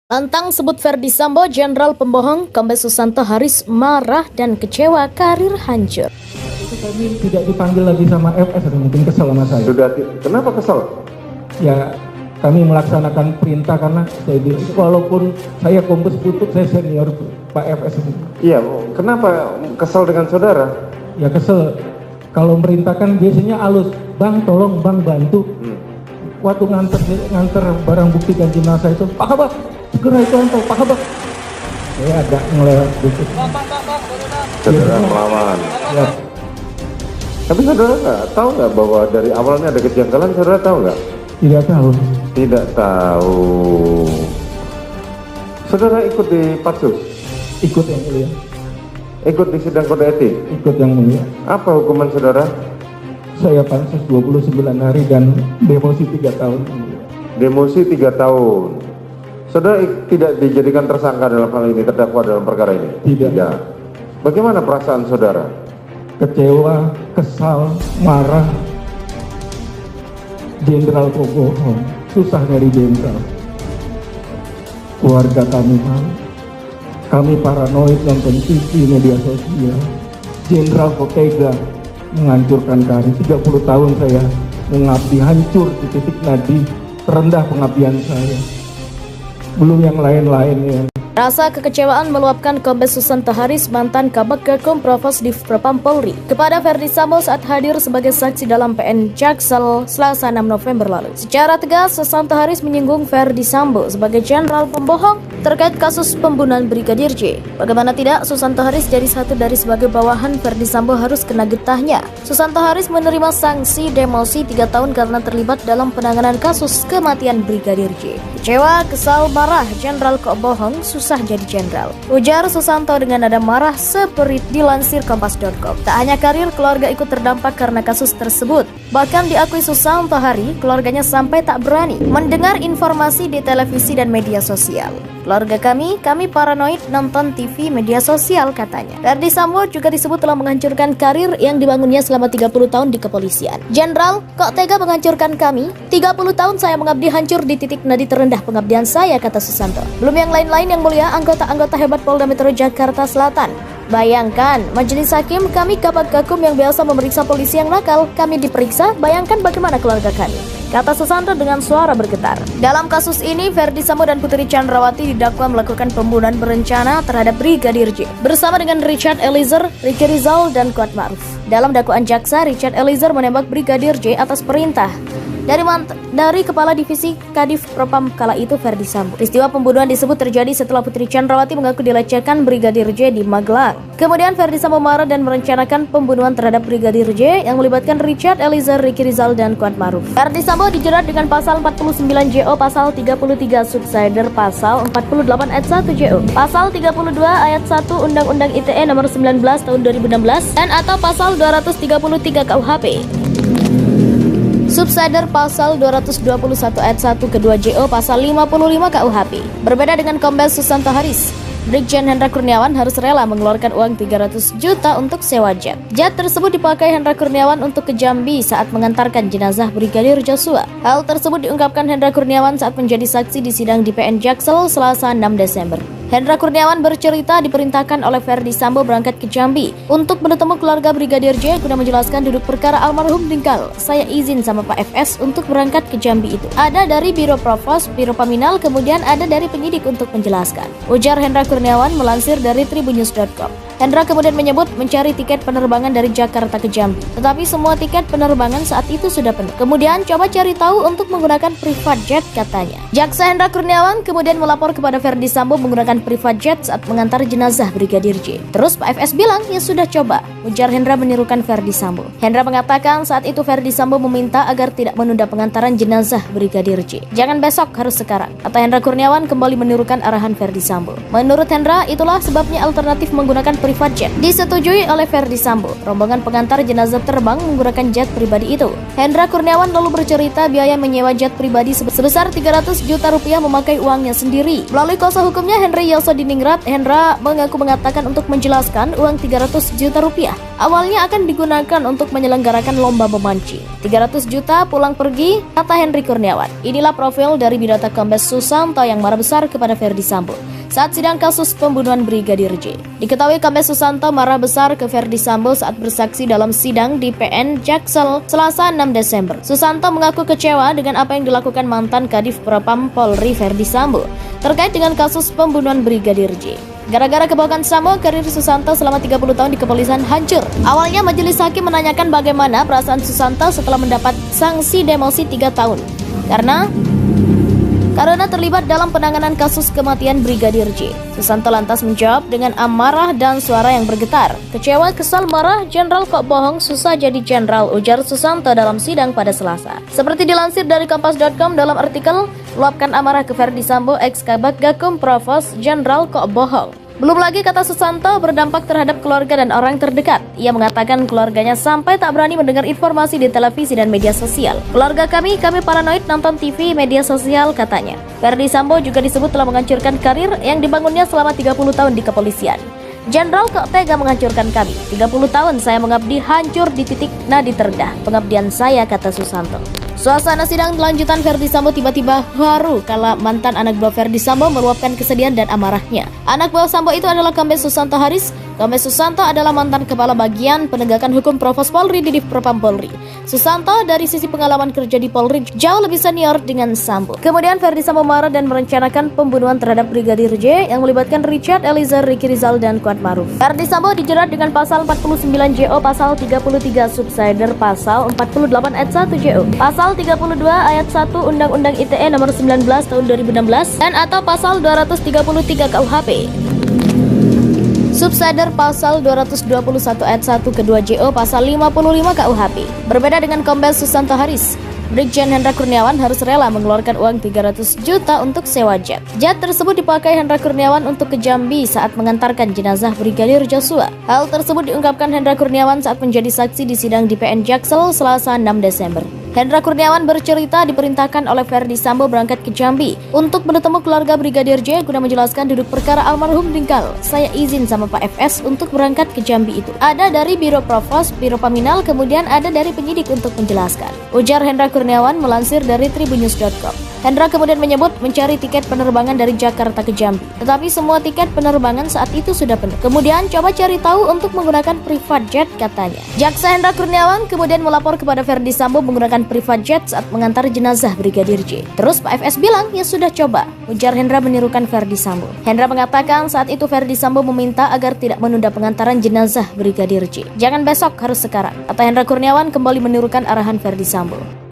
Lantang sebut Ferdi Sambo jenderal pembohong, Kombes Susanto Haris marah dan kecewa karir hancur. Itu kami tidak dipanggil lagi sama FS, mungkin kesel sama saya. Kenapa kesel? Ya kami melaksanakan perintah karena saya bilang, walaupun saya Kombes Putut, saya senior Pak FS itu. Iya, kenapa kesel dengan saudara? Ya kesel, kalau merintahkan biasanya halus, bang tolong bang bantu. Waktu nganter barang bukti dan jenazah itu, Pak Kabak, segera itu antar, Pak Kabak. Saya agak ngelewat dikit. Saudara melawan. Ya, Tapi saudara tahu nggak bahwa dari awalnya ada kejanggalan? Saudara tahu nggak? tidak tahu. Tidak tahu. Saudara ikut di Patsus? Ikut yang mulia, Ikut di sidang kode etik? ikut yang mulia. Apa hukuman saudara? Saya pansus 29 hari dan demosi 3 tahun. Demosi 3 tahun. Saudara tidak dijadikan tersangka dalam hal ini, terdakwa dalam perkara ini? Tidak. Bagaimana perasaan saudara? Kecewa, kesal, marah. Jenderal pembohong, susah nyari jenderal. Keluarga kami malu. Kami paranoid nonton TV, media sosial. Jenderal kok tega menghancurkan karir. 30 tahun saya mengabdi, hancur di titik nadi terendah pengabdian saya. Belum yang lain-lainnya. Rasa kekecewaan meluapkan Kombes Susanto Haris, mantan Kabag Gakum Provos Div Propam Polri, kepada Ferdi Sambo saat hadir sebagai saksi dalam PN Jaksel Selasa 6 November lalu. Secara tegas, Susanto Haris menyinggung Ferdi Sambo sebagai jenderal pembohong terkait kasus pembunuhan Brigadir J. Bagaimana tidak, Susanto Haris jadi satu dari sebagai bawahan Ferdi Sambo harus kena getahnya. Susanto Haris menerima sanksi demosi 3 tahun karena terlibat dalam penanganan kasus kematian Brigadir J. Kecewa, kesal, marah, jenderal kok bohong, susah jadi jenderal, ujar Susanto dengan nada marah seperti dilansir Kompas.com. Tak hanya karir, keluarga ikut terdampak karena kasus tersebut. Bahkan diakui Susanto Hari, keluarganya sampai tak berani mendengar informasi di televisi dan media sosial. Keluarga kami paranoid nonton TV media sosial, katanya. Ferdi Sambo juga disebut telah menghancurkan karir yang dibangunnya selama 30 tahun di kepolisian. Jenderal, kok tega menghancurkan kami? 30 tahun saya mengabdi hancur di titik nadi terendah pengabdian saya, kata Susanto. Belum yang lain-lain yang mulia, anggota-anggota hebat Polda Metro Jakarta Selatan. Bayangkan, majelis hakim kami Kabag Gakum yang biasa memeriksa polisi yang nakal, kami diperiksa, bayangkan bagaimana keluarga kami, kata Susanto dengan suara bergetar. Dalam kasus ini, Ferdi Sambo dan Putri Chandrawati didakwa melakukan pembunuhan berencana terhadap Brigadir J bersama dengan Richard Eliezer, Ricky Rizal, dan Kuat Ma'ruf. Dalam dakwaan jaksa, Richard Eliezer menembak Brigadir J atas perintah dari Kepala Divisi Kadif Propam kala itu, Ferdi Sambo. Peristiwa pembunuhan disebut terjadi setelah Putri Chandrawati mengaku dilecehkan Brigadir J di Magelang. Kemudian Ferdi Sambo marah dan merencanakan pembunuhan terhadap Brigadir J yang melibatkan Richard Eliezer, Ricky Rizal, dan Kuat Ma'ruf. Ferdi Sambo dijerat dengan pasal 49 JO, pasal 33 subsider, pasal 48 ayat 1 JO, pasal 32 ayat 1 Undang-Undang ITE nomor 19 tahun 2016 dan atau pasal 233 KUHP. Subsider pasal 221 ayat 1 kedua JO, pasal 55 KUHP. Berbeda dengan Kombes Susanto Haris, Brigjen Hendra Kurniawan harus rela mengeluarkan uang 300 juta untuk sewa jet. Jet tersebut dipakai Hendra Kurniawan untuk ke Jambi saat mengantarkan jenazah Brigadir Joshua. Hal tersebut diungkapkan Hendra Kurniawan saat menjadi saksi di sidang di PN Jaksel Selasa 6 Desember. Hendra Kurniawan bercerita diperintahkan oleh Ferdi Sambo berangkat ke Jambi untuk bertemu keluarga Brigadir J guna menjelaskan duduk perkara almarhum Dingkal. Saya izin sama Pak FS untuk berangkat ke Jambi itu. Ada dari Biro Provos, Biro Paminal, kemudian ada dari penyidik untuk menjelaskan, ujar Hendra Kurniawan melansir dari tribunnews.com. Hendra kemudian menyebut mencari tiket penerbangan dari Jakarta ke Jambi, tetapi semua tiket penerbangan saat itu sudah penuh. Kemudian coba cari tahu untuk menggunakan private jet, katanya. Jaksa Hendra Kurniawan kemudian melapor kepada Ferdi Sambo menggunakan private jet saat mengantar jenazah Brigadir J. Terus Pak FS bilang, ya sudah coba, ujar Hendra menirukan Ferdi Sambo. Hendra mengatakan saat itu Ferdi Sambo meminta agar tidak menunda pengantaran jenazah Brigadir J. Jangan besok, harus sekarang, kata Hendra Kurniawan kembali menirukan arahan Ferdi Sambo. Menurut Hendra, itulah sebabnya alternatif menggunakan private jet disetujui oleh Verdi Sambo. Rombongan pengantar jenazah terbang menggunakan jet pribadi itu. Hendra Kurniawan lalu bercerita biaya menyewa jet pribadi sebesar 300 juta rupiah memakai uangnya sendiri. Melalui kuasa hukumnya Henry Yosodiningrat, Hendra mengaku mengatakan untuk menjelaskan uang 300 juta rupiah awalnya akan digunakan untuk menyelenggarakan lomba memancing. 300 juta pulang pergi, kata Henry Kurniawan. Inilah profil dari Bidata Kombes Susanto yang marah besar kepada Verdi Sambo saat sidang kasus pembunuhan Brigadir J. Diketahui Kombes Susanto marah besar ke Verdi Sambo saat bersaksi dalam sidang di PN Jaksel Selasa 6 Desember. Susanto mengaku kecewa dengan apa yang dilakukan mantan Kadif Propam Polri Verdi Sambo terkait dengan kasus pembunuhan Brigadir J. Gara-gara kebohongan Sambo, karir Susanto selama 30 tahun di kepolisian hancur. Awalnya majelis hakim menanyakan bagaimana perasaan Susanto setelah mendapat sanksi demosi 3 tahun. Karena terlibat dalam penanganan kasus kematian Brigadir J. Susanto lantas menjawab dengan amarah dan suara yang bergetar. Kecewa, kesal, marah, jenderal kok bohong, susah jadi jenderal, ujar Susanto dalam sidang pada Selasa. Seperti dilansir dari Kompas.com dalam artikel, luapkan amarah ke Verdi Sambo, ex-Kabag Gakum Provos, jenderal kok bohong. Belum lagi, kata Susanto, berdampak terhadap keluarga dan orang terdekat. Ia mengatakan keluarganya sampai tak berani mendengar informasi di televisi dan media sosial. Keluarga kami paranoid nonton TV, media sosial, katanya. Verdi Sambo juga disebut telah menghancurkan karir yang dibangunnya selama 30 tahun di kepolisian. Jenderal kok tega menghancurkan kami. 30 tahun saya mengabdi, hancur di titik nadi terendah pengabdian saya, kata Susanto. Suasana sidang lanjutan Verdi Sambo tiba-tiba haru kala mantan anak buah Verdi Sambo meluapkan kesedihan dan amarahnya. Anak buah Sambo itu adalah Kombes Susanto Haris. Kombes Susanto adalah mantan Kepala Bagian Penegakan Hukum Provos Polri di Divpropam Polri. Susanto dari sisi pengalaman kerja di Polri jauh lebih senior dengan Sambo. Kemudian Verdi Sambo marah dan merencanakan pembunuhan terhadap Brigadir J yang melibatkan Richard Eliezer, Ricky Rizal, dan Kuat Maruf. Verdi Sambo dijerat dengan pasal 49 JO, pasal 33 subsider, pasal 48 ayat 1 JO, pasal 32 ayat 1 Undang-Undang ITE nomor 19 tahun 2016 dan atau pasal 233 KUHP. Subsider pasal 221 ayat 1 kedua JO, pasal 55 KUHP. Berbeda dengan Kombes Susanto Haris, Brigjen Hendra Kurniawan harus rela mengeluarkan uang 300 juta untuk sewa jet. Jet tersebut dipakai Hendra Kurniawan untuk ke Jambi saat mengantarkan jenazah Brigadir Joshua. Hal tersebut diungkapkan Hendra Kurniawan saat menjadi saksi di sidang di PN Jaksel Selasa 6 Desember. Hendra Kurniawan bercerita diperintahkan oleh Verdi Sambo berangkat ke Jambi untuk bertemu keluarga Brigadir J guna menjelaskan duduk perkara almarhum meninggal. Saya izin sama Pak FS untuk berangkat ke Jambi itu. Ada dari Biro Provos, Biro Paminal, kemudian ada dari penyidik untuk menjelaskan, ujar Hendra Kurniawan melansir dari tribunnews.com. Hendra kemudian menyebut mencari tiket penerbangan dari Jakarta ke Jambi, tetapi semua tiket penerbangan saat itu sudah penuh. Kemudian coba cari tahu untuk menggunakan private jet, katanya. Jaksa Hendra Kurniawan kemudian melapor kepada Verdi Sambo menggunakan private jet saat mengantar jenazah Brigadir J. Terus Pak FS bilang, ya sudah coba, ujar Hendra menirukan Verdi Sambo. Hendra mengatakan saat itu Verdi Sambo meminta agar tidak menunda pengantaran jenazah Brigadir J. Jangan besok, harus sekarang, kata Hendra Kurniawan kembali menirukan arahan Verdi Sambo.